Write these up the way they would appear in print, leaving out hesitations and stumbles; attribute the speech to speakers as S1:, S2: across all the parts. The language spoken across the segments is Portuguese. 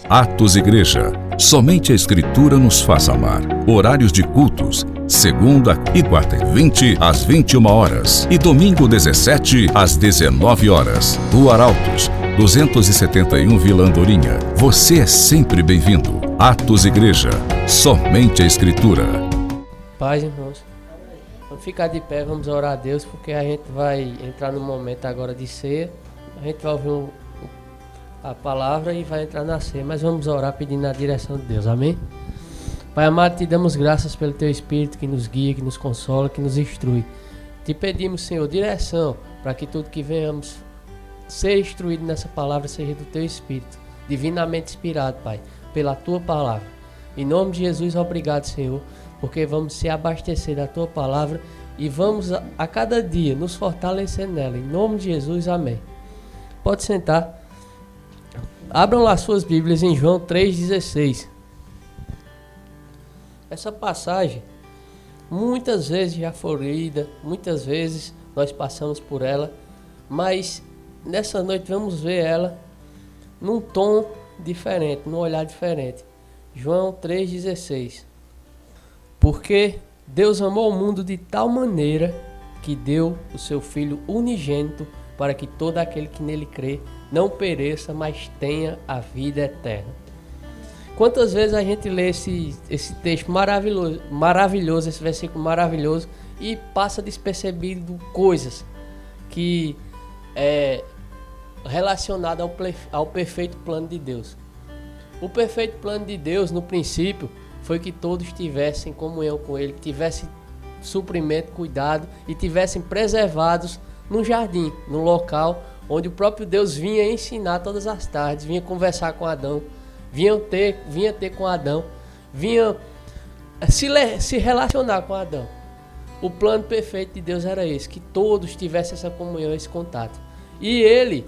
S1: Atos Igreja. Somente a Escritura nos faz amar. Horários de cultos: segunda e quarta e 20 às 21 horas e domingo 17 às 19 horas. Rua Arautos, 271 Vila Andorinha. Você é sempre bem-vindo. Atos Igreja. Somente a Escritura.
S2: Paz, irmãos. Vamos ficar de pé, vamos orar a Deus, porque a gente vai entrar no momento agora de ceia. A gente vai ouvir a palavra e vai entrar na ceia, mas vamos orar pedindo a direção de Deus, amém? Pai amado, te damos graças pelo teu Espírito que nos guia, que nos consola, que nos instrui. Te pedimos, Senhor, direção para que tudo que venhamos ser instruído nessa palavra seja do teu Espírito, divinamente inspirado, Pai, pela tua palavra. Em nome de Jesus, obrigado, Senhor, porque vamos se abastecer da tua palavra e vamos a cada dia nos fortalecer nela. Em nome de Jesus, amém. Pode sentar. Abram lá suas Bíblias em João 3,16. Essa passagem muitas vezes já foi lida, muitas vezes nós passamos por ela, mas nessa noite vamos ver ela num tom diferente, num olhar diferente. João 3,16. Porque Deus amou o mundo de tal maneira que deu o seu Filho unigênito para que todo aquele que nele crê não pereça, mas tenha a vida eterna. Quantas vezes a gente lê esse texto maravilhoso, esse versículo maravilhoso, e passa despercebido coisas que é relacionadas ao perfeito plano de Deus. O perfeito plano de Deus, no princípio, foi que todos tivessem comunhão com Ele, tivessem suprimento, cuidado e tivessem preservados num jardim, num local onde o próprio Deus vinha ensinar todas as tardes, vinha conversar com Adão, vinha ter com Adão, vinha se relacionar com Adão. O plano perfeito de Deus era esse, que todos tivessem essa comunhão, esse contato. E Ele,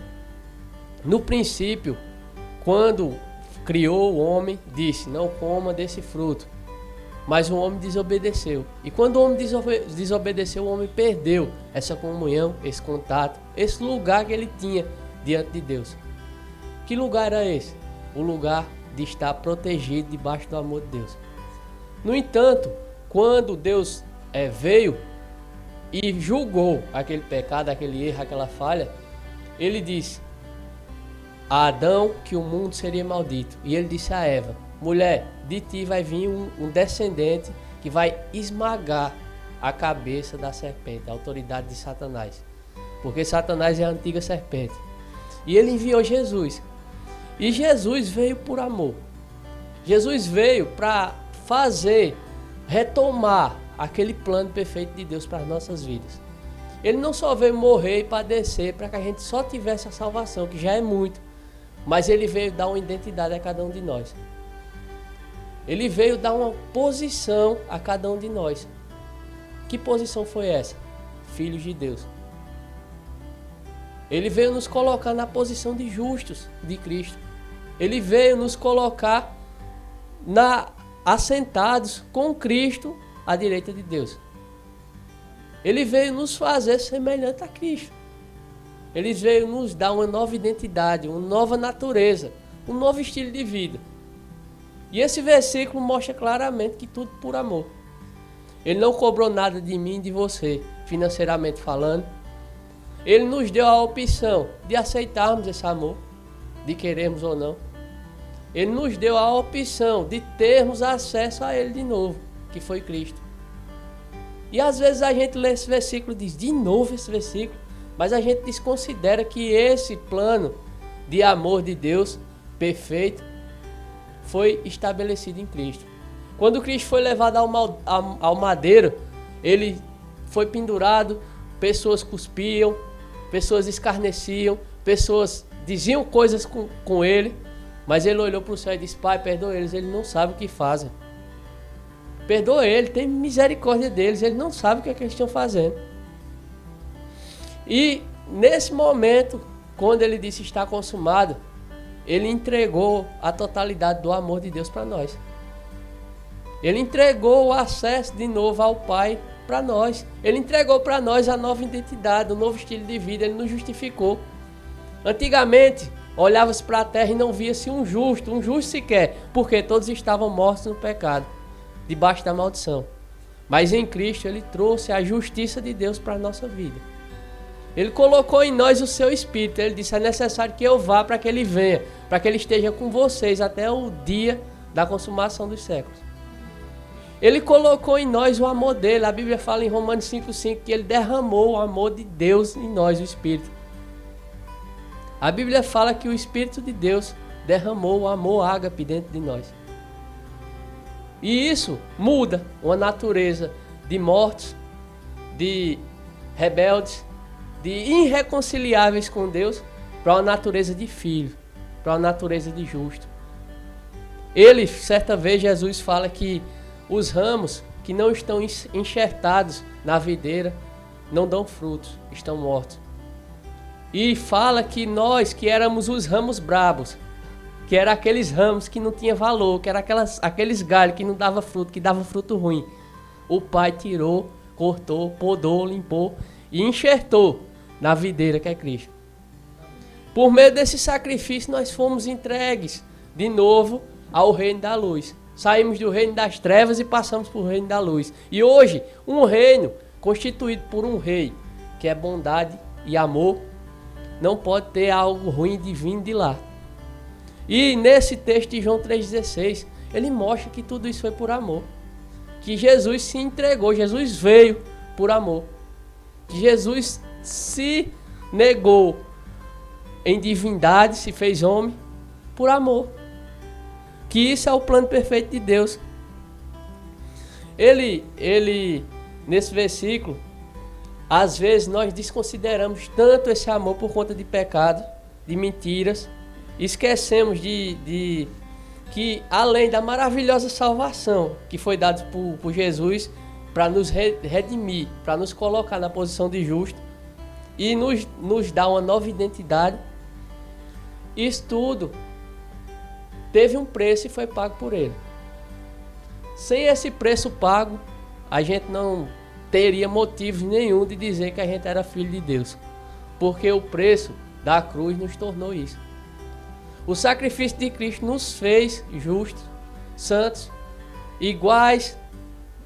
S2: no princípio, quando criou o homem, disse: não coma desse fruto. Mas o homem desobedeceu. E quando o homem desobedeceu, o homem perdeu essa comunhão, esse contato, esse lugar que ele tinha diante de Deus. Que lugar era esse? O lugar de estar protegido debaixo do amor de Deus. No entanto, quando Deus veio e julgou aquele pecado, aquele erro, aquela falha, ele disse a Adão que o mundo seria maldito. E ele disse a Eva: mulher, de ti vai vir um descendente que vai esmagar a cabeça da serpente, a autoridade de Satanás. Porque Satanás é a antiga serpente. E ele enviou Jesus. E Jesus veio por amor. Jesus veio para retomar aquele plano perfeito de Deus para as nossas vidas. Ele não só veio morrer e padecer para que a gente só tivesse a salvação, que já é muito, mas ele veio dar uma identidade a cada um de nós. Ele veio dar uma posição a cada um de nós. Que posição foi essa? Filhos de Deus. Ele veio nos colocar na posição de justos de Cristo. Ele veio nos colocar assentados com Cristo à direita de Deus. Ele veio nos fazer semelhante a Cristo. Ele veio nos dar uma nova identidade, uma nova natureza, um novo estilo de vida. E esse versículo mostra claramente que tudo por amor. Ele não cobrou nada de mim e de você, financeiramente falando. Ele nos deu a opção de aceitarmos esse amor, de querermos ou não. Ele nos deu a opção de termos acesso a Ele de novo, que foi Cristo. E às vezes a gente lê esse versículo e diz: de novo esse versículo, mas a gente desconsidera que esse plano de amor de Deus perfeito foi estabelecido em Cristo. Quando Cristo foi levado ao madeiro, ele foi pendurado, pessoas cuspiam, pessoas escarneciam, pessoas diziam coisas com ele, mas ele olhou para o céu e disse: Pai, perdoa eles não sabem o que fazem. Perdoa ele, tem misericórdia deles, eles não sabem o que é que eles estão fazendo. E nesse momento, quando ele disse está consumado, ele entregou a totalidade do amor de Deus para nós. Ele entregou o acesso de novo ao Pai para nós. Ele entregou para nós a nova identidade, o novo estilo de vida. Ele nos justificou. Antigamente, olhava-se para a terra e não via-se um justo sequer, porque todos estavam mortos no pecado, debaixo da maldição. Mas em Cristo ele trouxe a justiça de Deus para a nossa vida. Ele colocou em nós o seu Espírito. Ele disse: é necessário que eu vá para que ele venha, para que ele esteja com vocês até o dia da consumação dos séculos. Ele colocou em nós o amor dele. A Bíblia fala em Romanos 5,5 que ele derramou o amor de Deus em nós, o Espírito. A Bíblia fala que o Espírito de Deus derramou o amor ágape dentro de nós. E isso muda uma natureza de mortos, de rebeldes, de irreconciliáveis com Deus, para uma natureza de filho, para uma natureza de justo. Ele, certa vez, Jesus fala que os ramos que não estão enxertados na videira não dão frutos, estão mortos. E fala que nós, que éramos os ramos brabos, que eram aqueles ramos que não tinham valor, que eram aqueles galhos que não davam fruto, que davam fruto ruim, o Pai tirou, cortou, podou, limpou e enxertou na videira que é Cristo. Por meio desse sacrifício nós fomos entregues de novo ao reino da luz. Saímos do reino das trevas e passamos para o reino da luz. E hoje, um reino constituído por um rei, que é bondade e amor, não pode ter algo ruim de vindo de lá. E nesse texto de João 3,16, ele mostra que tudo isso foi por amor. Que Jesus se entregou, Jesus veio por amor. Que Jesus se negou em divindade, se fez homem por amor. Que isso é o plano perfeito de Deus. Ele nesse versículo, às vezes nós desconsideramos tanto esse amor por conta de pecado, de mentiras, esquecemos de que além da maravilhosa salvação que foi dada por Jesus para nos redimir, para nos colocar na posição de justo e nos dar uma nova identidade, isso tudo teve um preço e foi pago por ele. Sem esse preço pago, a gente não teria motivo nenhum de dizer que a gente era filho de Deus, porque o preço da cruz nos tornou isso. O sacrifício de Cristo nos fez justos, santos, iguais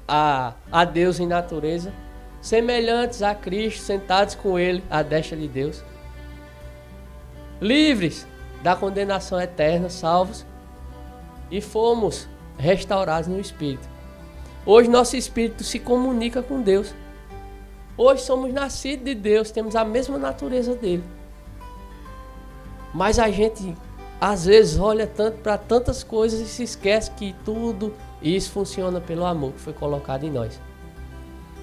S2: a Deus em natureza, semelhantes a Cristo, sentados com Ele à destra de Deus, livres da condenação eterna, salvos, e fomos restaurados no Espírito. Hoje nosso Espírito se comunica com Deus. Hoje somos nascidos de Deus, temos a mesma natureza dele. Mas a gente às vezes olha tanto para tantas coisas e se esquece que tudo isso funciona pelo amor que foi colocado em nós.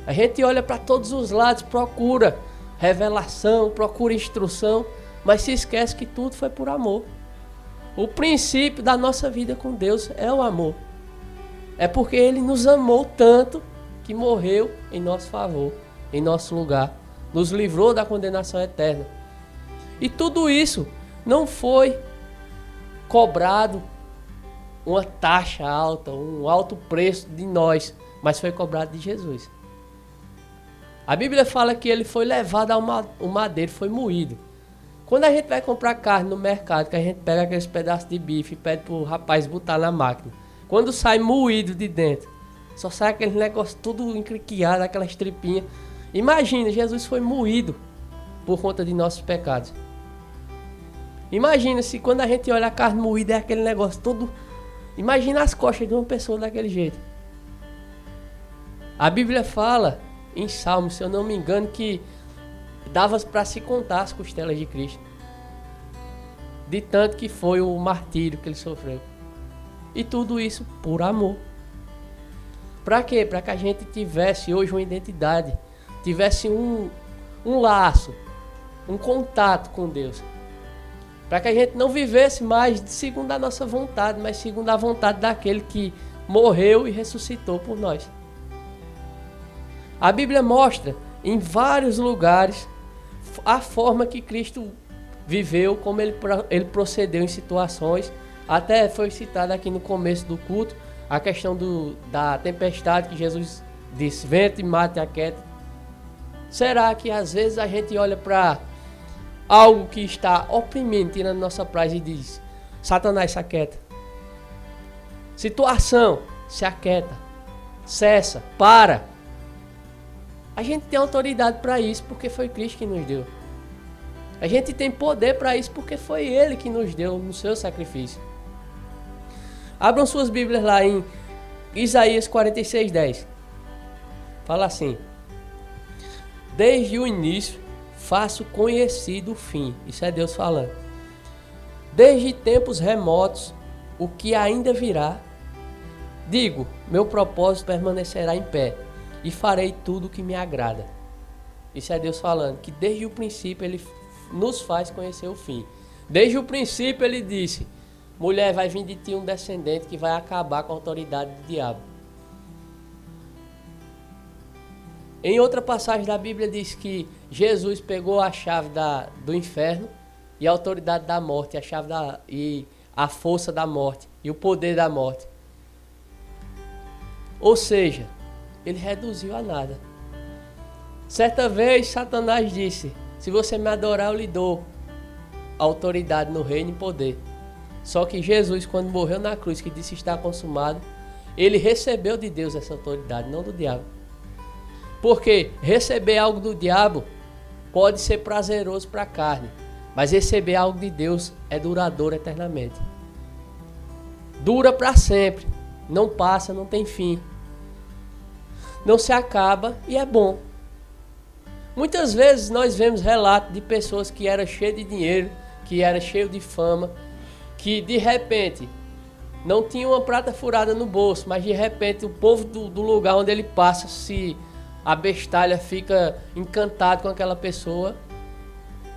S2: A gente olha para todos os lados, procura revelação, procura instrução, mas se esquece que tudo foi por amor. O princípio da nossa vida com Deus é o amor. É porque Ele nos amou tanto que morreu em nosso favor, em nosso lugar, nos livrou da condenação eterna. E tudo isso não foi cobrado uma taxa alta, um alto preço de nós, mas foi cobrado de Jesus. A Bíblia fala que ele foi levado ao madeiro, foi moído. Quando a gente vai comprar carne no mercado, que a gente pega aqueles pedaços de bife e pede pro rapaz botar na máquina, quando sai moído de dentro, só sai aquele negócio tudo encriquiado, aquelas tripinhas. Imagina, Jesus foi moído por conta de nossos pecados. Imagina se quando a gente olha a carne moída é aquele negócio todo. Imagina as costas de uma pessoa daquele jeito. A Bíblia fala em Salmos, se eu não me engano, que dava para se contar as costelas de Cristo, de tanto que foi o martírio que ele sofreu. E tudo isso por amor. Para quê? Para que a gente tivesse hoje uma identidade, tivesse um laço, um contato com Deus. Para que a gente não vivesse mais segundo a nossa vontade, mas segundo a vontade daquele que morreu e ressuscitou por nós. A Bíblia mostra em vários lugares a forma que Cristo viveu, como ele procedeu em situações. Até foi citado aqui no começo do culto a questão da tempestade, que Jesus disse: vento e mate aquieta. Será que às vezes a gente olha para algo que está oprimindo, tirando nossa paz e diz: Satanás, se aquieta. Situação, se aquieta. Cessa, para. A gente tem autoridade para isso porque foi Cristo que nos deu. A gente tem poder para isso porque foi Ele que nos deu no seu sacrifício. Abram suas Bíblias lá em Isaías 46:10. Fala assim: desde o início faço conhecido o fim. Isso é Deus falando. Desde tempos remotos, o que ainda virá, digo, meu propósito permanecerá em pé e farei tudo o que me agrada. Isso é Deus falando, que desde o princípio Ele nos faz conhecer o fim. Desde o princípio Ele disse: mulher, vai vir de ti um descendente que vai acabar com a autoridade do diabo. Em outra passagem da Bíblia diz que Jesus pegou a chave do inferno e a autoridade da morte, e a força da morte e o poder da morte. Ou seja, Ele reduziu a nada. Certa vez Satanás disse: se você me adorar, eu lhe dou autoridade no reino e poder. Só que Jesus, quando morreu na cruz, que disse está consumado, Ele recebeu de Deus essa autoridade, não do diabo. Porque receber algo do diabo pode ser prazeroso para a carne, mas receber algo de Deus é duradouro eternamente. Dura para sempre, não passa, não tem fim. Não se acaba e é bom. Muitas vezes nós vemos relatos de pessoas que eram cheias de dinheiro, que eram cheias de fama, que de repente não tinham uma prata furada no bolso, mas de repente o povo do lugar onde ele passa se abestalha, fica encantado com aquela pessoa,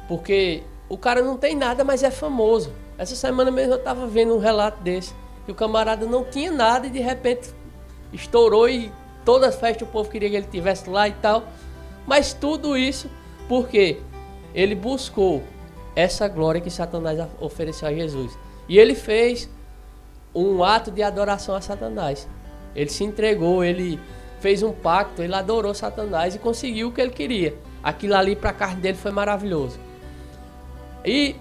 S2: porque o cara não tem nada, mas é famoso. Essa semana mesmo eu estava vendo um relato desse, que o camarada não tinha nada e de repente estourou e toda a festa o povo queria que ele estivesse lá e tal. Mas tudo isso porque ele buscou essa glória que Satanás ofereceu a Jesus. E ele fez um ato de adoração a Satanás. Ele se entregou, ele fez um pacto, ele adorou Satanás e conseguiu o que ele queria. Aquilo ali para a carne dele foi maravilhoso. E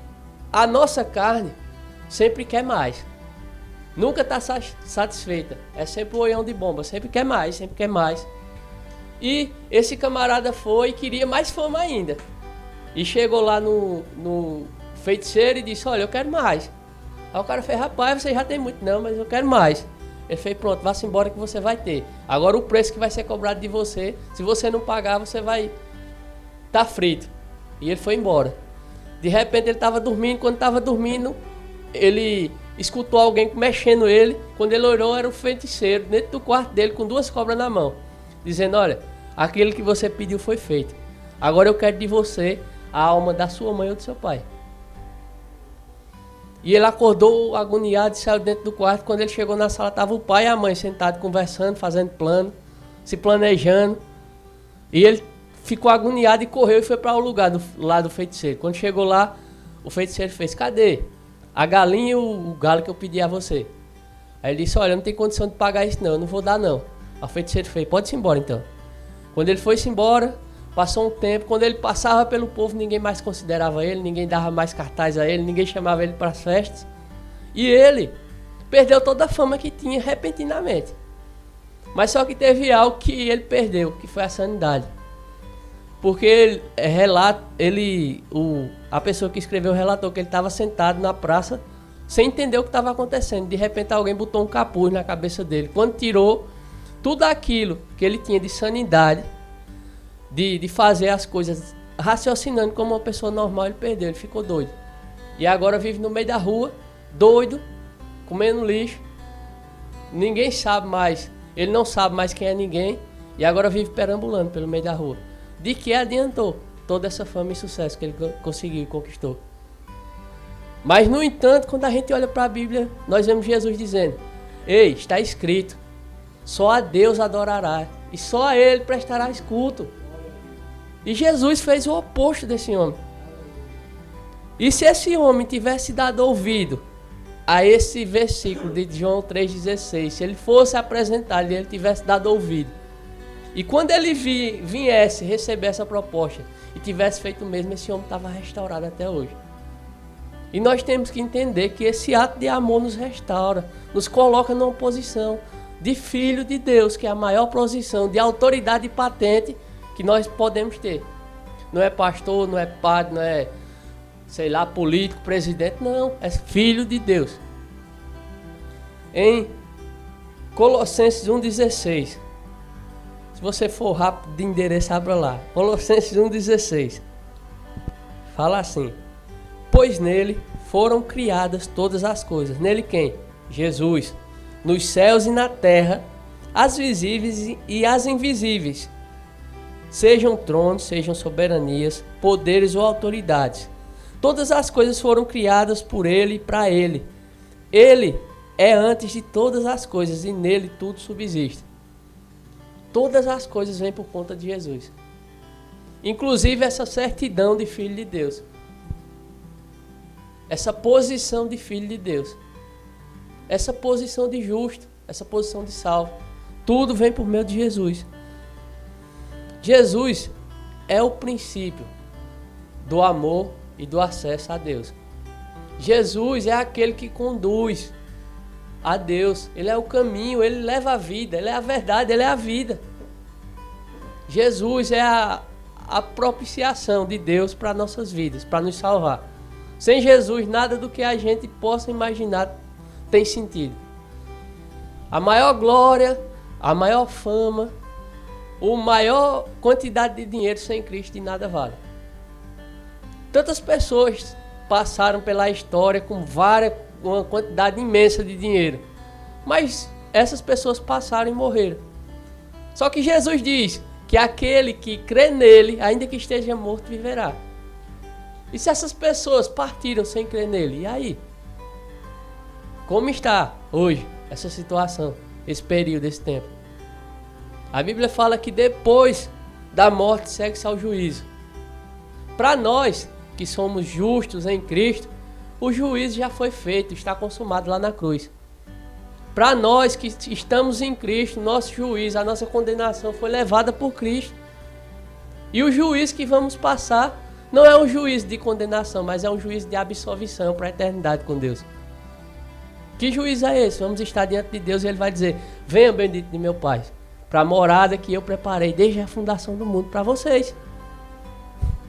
S2: a nossa carne sempre quer mais. Nunca está satisfeita. É sempre o olhão de bomba. Sempre quer mais, sempre quer mais. E esse camarada foi e queria mais fama ainda. E chegou lá no feiticeiro e disse: olha, eu quero mais. Aí o cara fez: rapaz, você já tem muito. Não, mas eu quero mais. Ele fez: pronto, vá-se embora que você vai ter. Agora o preço que vai ser cobrado de você, se você não pagar, você vai estar frito. E ele foi embora. De repente ele estava dormindo. Quando estava dormindo, ele escutou alguém mexendo ele. Quando ele olhou, era o feiticeiro dentro do quarto dele com 2 cobras na mão, dizendo: olha, aquele que você pediu foi feito. Agora eu quero de você a alma da sua mãe ou do seu pai. E ele acordou agoniado e saiu dentro do quarto. Quando ele chegou na sala, estava o pai e a mãe sentados conversando, fazendo plano, se planejando. E ele ficou agoniado e correu e foi para o lugar lá do feiticeiro. Quando chegou lá, o feiticeiro fez: cadê a galinha e o galo que eu pedi a você? Aí ele disse: olha, não tem condição de pagar isso não, eu não vou dar não. Aí o feiticeiro fez: pode-se embora então. Quando ele foi-se embora, passou um tempo. Quando ele passava pelo povo, ninguém mais considerava ele, ninguém dava mais cartaz a ele, ninguém chamava ele para as festas. E ele perdeu toda a fama que tinha repentinamente. Mas só que teve algo que ele perdeu, que foi a sanidade. Porque a pessoa que escreveu relatou que ele estava sentado na praça sem entender o que estava acontecendo. De repente alguém botou um capuz na cabeça dele. Quando tirou, tudo aquilo que ele tinha de sanidade, de fazer as coisas raciocinando como uma pessoa normal, ele perdeu, ele ficou doido. E agora vive no meio da rua, doido, comendo lixo. Ninguém sabe mais, ele não sabe mais quem é ninguém. E agora vive perambulando pelo meio da rua. De que adiantou toda essa fama e sucesso que ele conseguiu e conquistou? Mas, no entanto, quando a gente olha para a Bíblia, nós vemos Jesus dizendo: ei, está escrito, só a Deus adorará e só a Ele prestará culto. E Jesus fez o oposto desse homem. E se esse homem tivesse dado ouvido a esse versículo de João 3,16, se ele fosse apresentado e ele tivesse dado ouvido, E quando ele viesse receber essa proposta e tivesse feito o mesmo, esse homem estava restaurado até hoje. E nós temos que entender que esse ato de amor nos restaura, nos coloca numa posição de filho de Deus, que é a maior posição de autoridade e patente que nós podemos ter. Não é pastor, não é padre, não é, sei lá, político, presidente, não, é filho de Deus. Em Colossenses 1,16, se você for rápido de endereço, abra lá. Colossenses 1,16, fala assim: pois nele foram criadas todas as coisas. Nele quem? Jesus. Nos céus e na terra, as visíveis e as invisíveis. Sejam tronos, sejam soberanias, poderes ou autoridades. Todas as coisas foram criadas por ele e para ele. Ele é antes de todas as coisas e nele tudo subsiste. Todas as coisas vêm por conta de Jesus. Inclusive essa certidão de filho de Deus. Essa posição de filho de Deus. Essa posição de justo. Essa posição de salvo. Tudo vem por meio de Jesus. Jesus é o princípio do amor e do acesso a Deus. Jesus é aquele que conduz a Deus. Ele é o caminho, ele leva a vida, ele é a verdade, ele é a vida. Jesus é a propiciação de Deus para nossas vidas, para nos salvar. Sem Jesus, nada do que a gente possa imaginar tem sentido. A maior glória, a maior fama, a maior quantidade de dinheiro sem Cristo de nada vale. Tantas pessoas passaram pela história com uma quantidade imensa de dinheiro, mas essas pessoas passaram e morreram. Só que Jesus diz que aquele que crê nele, ainda que esteja morto, viverá. E se essas pessoas partiram sem crer nele, e aí? Como está hoje essa situação, esse período, esse tempo? A Bíblia fala que depois da morte segue-se ao juízo. Para nós que somos justos em Cristo, o juízo já foi feito, está consumado lá na cruz. Para nós que estamos em Cristo, nosso juízo, a nossa condenação foi levada por Cristo. E o juízo que vamos passar não é um juízo de condenação, mas é um juízo de absolvição para a eternidade com Deus. Que juízo é esse? Vamos estar diante de Deus e Ele vai dizer: venha, bendito de meu Pai, para a morada que eu preparei desde a fundação do mundo para vocês.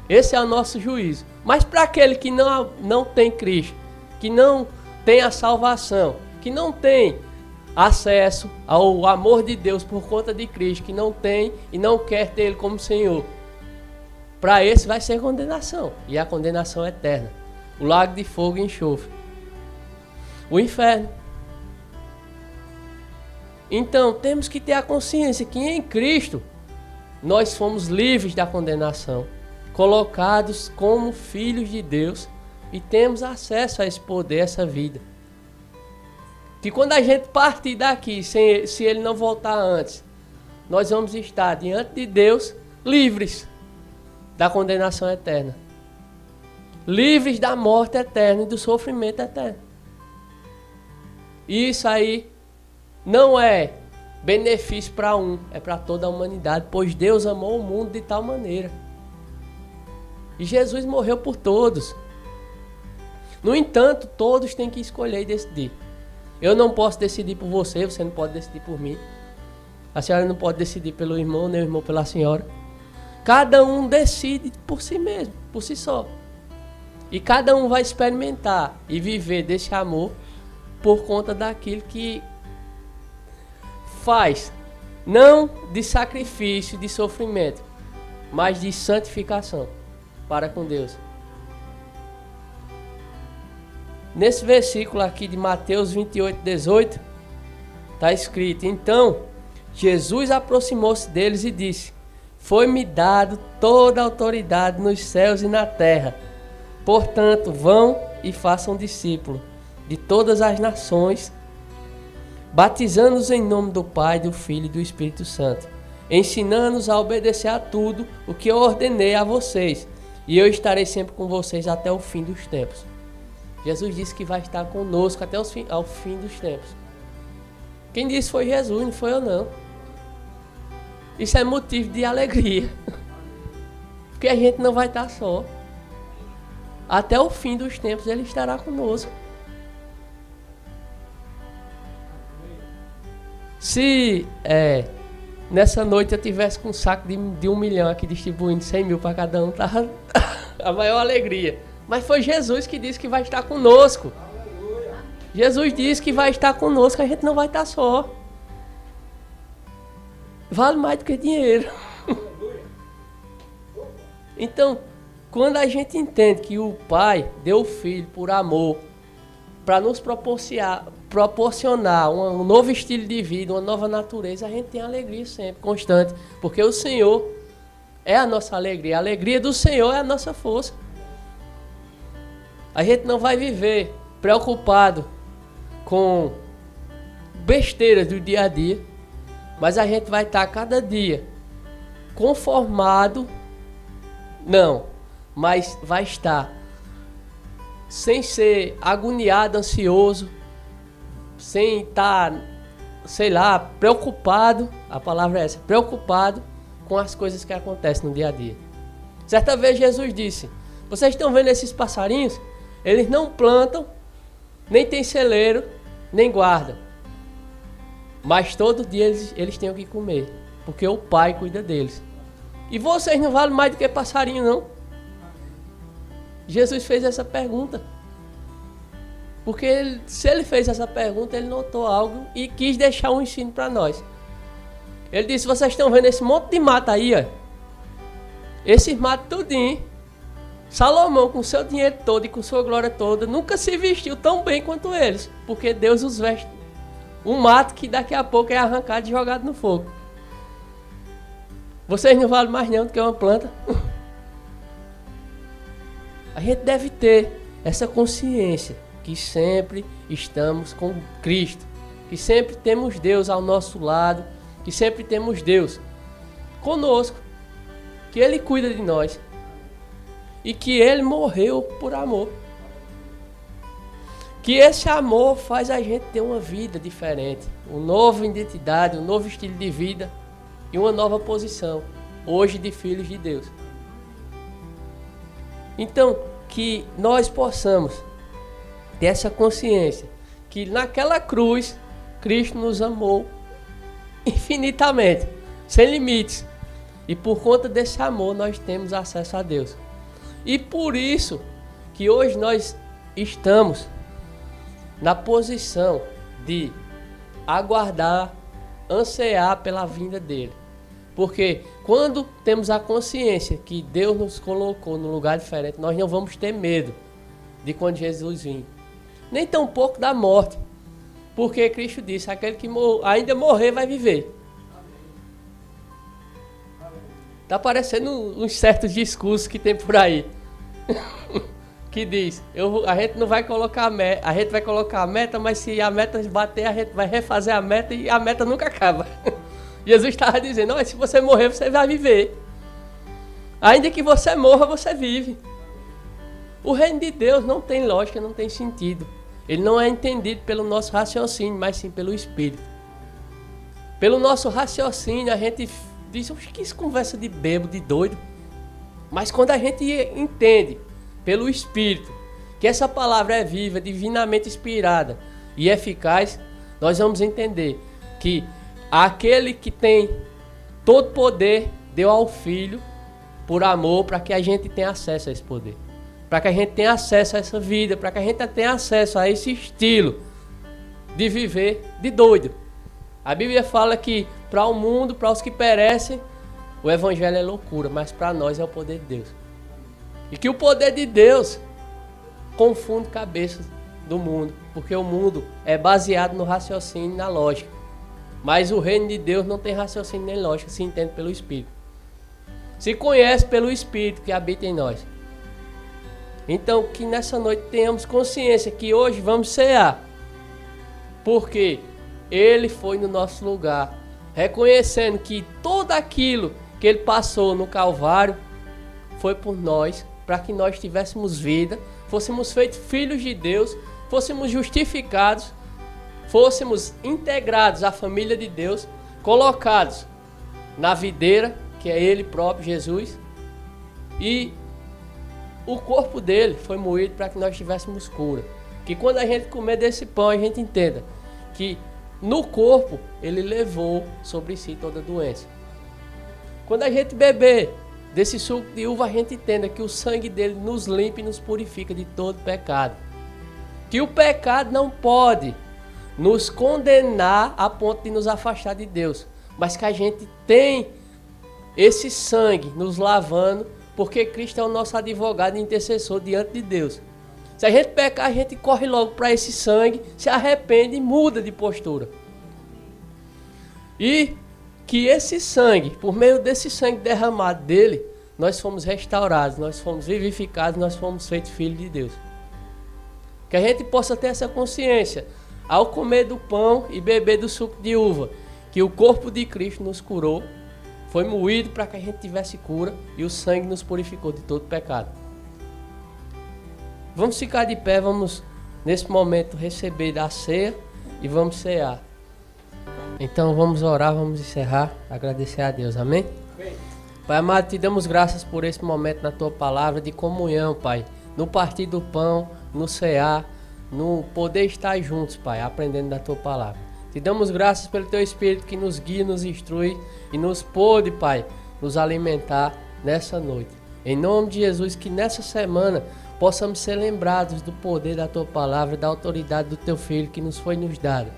S2: Esse é o nosso juízo. Mas para aquele que não tem Cristo, que não tem a salvação, que não tem acesso ao amor de Deus por conta de Cristo, que não tem e não quer ter Ele como Senhor, para esse vai ser condenação. E a condenação é eterna. O lago de fogo e enxofre. O inferno. Então, temos que ter a consciência que em Cristo nós fomos livres da condenação, colocados como filhos de Deus e temos acesso a esse poder, a essa vida. Que quando a gente partir daqui, se Ele não voltar antes, nós vamos estar diante de Deus livres da condenação eterna, livres da morte eterna e do sofrimento eterno. E isso aí não é benefício para um, é para toda a humanidade, pois Deus amou o mundo de tal maneira. E Jesus morreu por todos. No entanto, todos têm que escolher e decidir. Eu não posso decidir por você, você não pode decidir por mim. A senhora não pode decidir pelo irmão, nem o irmão pela senhora. Cada um decide por si mesmo, por si só. E cada um vai experimentar e viver desse amor por conta daquilo que faz, não de sacrifício, de sofrimento, mas de santificação para com Deus. Nesse versículo aqui de Mateus 28:18, está escrito: então Jesus aproximou-se deles e disse: foi-me dado toda a autoridade nos céus e na terra. Portanto, vão e façam discípulos de todas as nações, batizando-os em nome do Pai, do Filho e do Espírito Santo, ensinando-os a obedecer a tudo o que eu ordenei a vocês, e eu estarei sempre com vocês até o fim dos tempos. Jesus disse que vai estar conosco até ao fim dos tempos. Quem disse foi Jesus, não foi eu não. Isso é motivo de alegria. Porque a gente não vai estar só. Até o fim dos tempos Ele estará conosco. Se nessa noite eu tivesse com um saco de 1 milhão aqui distribuindo 100 mil para cada um, tava a maior alegria. Mas foi Jesus que disse que vai estar conosco. Jesus disse que vai estar conosco, a gente não vai estar só. Vale mais do que dinheiro. Então, quando a gente entende que o Pai deu o Filho por amor, para nos proporcionar um novo estilo de vida, uma nova natureza, a gente tem alegria sempre, constante. Porque o Senhor é a nossa alegria. A alegria do Senhor é a nossa força. A gente não vai viver preocupado com besteiras do dia a dia, mas a gente vai estar cada dia conformado, não, mas vai estar sem ser agoniado, ansioso, sem estar, sei lá, preocupado, a palavra é essa, preocupado com as coisas que acontecem no dia a dia. Certa vez Jesus disse: vocês estão vendo esses passarinhos? Eles não plantam, nem tem celeiro, nem guardam. Mas todo dia eles têm o que comer, porque o Pai cuida deles. E vocês não valem mais do que passarinho, não? Jesus fez essa pergunta. Porque se ele fez essa pergunta, ele notou algo e quis deixar um ensino para nós. Ele disse: vocês estão vendo esse monte de mato aí, ó? Esse mato tudinho. Salomão, com seu dinheiro todo e com sua glória toda, nunca se vestiu tão bem quanto eles, porque Deus os veste. Um mato que daqui a pouco é arrancado e jogado no fogo. Vocês não valem mais não do que uma planta. A gente deve ter essa consciência que sempre estamos com Cristo, que sempre temos Deus ao nosso lado, que sempre temos Deus conosco, que Ele cuida de nós. E que Ele morreu por amor. Que esse amor faz a gente ter uma vida diferente. Uma nova identidade, um novo estilo de vida e uma nova posição. Hoje de filhos de Deus. Então, que nós possamos ter essa consciência. Que naquela cruz, Cristo nos amou infinitamente. Sem limites. E por conta desse amor, nós temos acesso a Deus. E por isso que hoje nós estamos na posição de aguardar, ansiar pela vinda dele. Porque quando temos a consciência que Deus nos colocou num lugar diferente, nós não vamos ter medo de quando Jesus vir. Nem tão pouco da morte. Porque Cristo disse: aquele que ainda morrer vai viver. Tá parecendo uns certos discursos que tem por aí. Que diz: a gente não vai colocar a meta, a gente vai colocar a meta, mas se a meta bater, a gente vai refazer a meta e a meta nunca acaba. Jesus estava dizendo: se você morrer, você vai viver. Ainda que você morra, você vive. O reino de Deus não tem lógica, não tem sentido. Ele não é entendido pelo nosso raciocínio, mas sim pelo Espírito. Pelo nosso raciocínio, a gente diz: que isso conversa de bêbado, de doido. Mas quando a gente entende pelo Espírito que essa palavra é viva, divinamente inspirada e eficaz, nós vamos entender que aquele que tem todo poder deu ao Filho por amor, para que a gente tenha acesso a esse poder. Para que a gente tenha acesso a essa vida, para que a gente tenha acesso a esse estilo de viver de doido. A Bíblia fala que para o mundo, para os que perecem, o Evangelho é loucura, mas para nós é o poder de Deus. E que o poder de Deus confunde cabeças do mundo, porque o mundo é baseado no raciocínio e na lógica. Mas o reino de Deus não tem raciocínio nem lógica, se entende pelo Espírito. Se conhece pelo Espírito que habita em nós. Então, que nessa noite tenhamos consciência que hoje vamos cear, porque Ele foi no nosso lugar, reconhecendo que tudo aquilo que Ele passou no Calvário foi por nós, para que nós tivéssemos vida, fôssemos feitos filhos de Deus, fôssemos justificados, fôssemos integrados à família de Deus, colocados na videira, que é Ele próprio, Jesus, e o corpo dele foi moído para que nós tivéssemos cura. Que quando a gente comer desse pão, a gente entenda que no corpo ele levou sobre si toda a doença. Quando a gente beber desse suco de uva, a gente entenda que o sangue dele nos limpa e nos purifica de todo pecado. Que o pecado não pode nos condenar a ponto de nos afastar de Deus, mas que a gente tem esse sangue nos lavando, porque Cristo é o nosso advogado e intercessor diante de Deus. Se a gente pecar, a gente corre logo para esse sangue, se arrepende e muda de postura. E que esse sangue, por meio desse sangue derramado dele, nós fomos restaurados, nós fomos vivificados, nós fomos feitos filhos de Deus. Que a gente possa ter essa consciência, ao comer do pão e beber do suco de uva, que o corpo de Cristo nos curou, foi moído para que a gente tivesse cura e o sangue nos purificou de todo pecado. Vamos ficar de pé, vamos nesse momento receber da ceia e vamos cear. Então vamos orar, vamos encerrar, agradecer a Deus, amém? Pai amado, te damos graças por esse momento na tua palavra de comunhão, Pai, no partir do pão, no cear, no poder estar juntos, Pai, aprendendo da tua palavra. Te damos graças pelo teu Espírito que nos guia, nos instrui e nos pôde, Pai, nos alimentar nessa noite. Em nome de Jesus, que nessa semana possamos ser lembrados do poder da tua palavra, da autoridade do teu Filho que nos foi nos dado.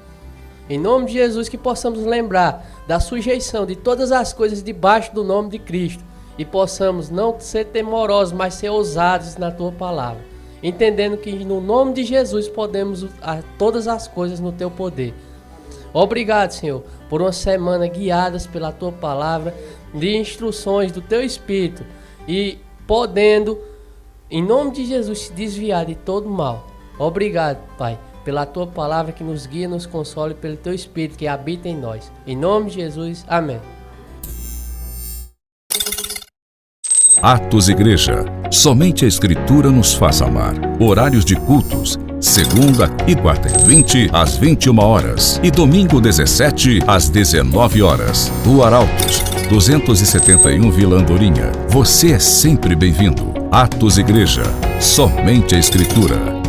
S2: Em nome de Jesus, que possamos lembrar da sujeição de todas as coisas debaixo do nome de Cristo e possamos não ser temorosos, mas ser ousados na tua palavra, entendendo que no nome de Jesus podemos todas as coisas no teu poder. Obrigado, Senhor, por uma semana guiadas pela tua palavra, de instruções do teu Espírito e podendo, em nome de Jesus, se desviar de todo mal. Obrigado, Pai, pela tua palavra que nos guia, nos consola e pelo teu Espírito que habita em nós. Em nome de Jesus, amém.
S1: Atos Igreja. Somente a Escritura nos faz amar. Horários de cultos: segunda e quarta e 20 às 21 horas e domingo 17 às 19 horas. Rua Arautos, 271 Vila Andorinha. Você é sempre bem-vindo. Atos Igreja. Somente a Escritura.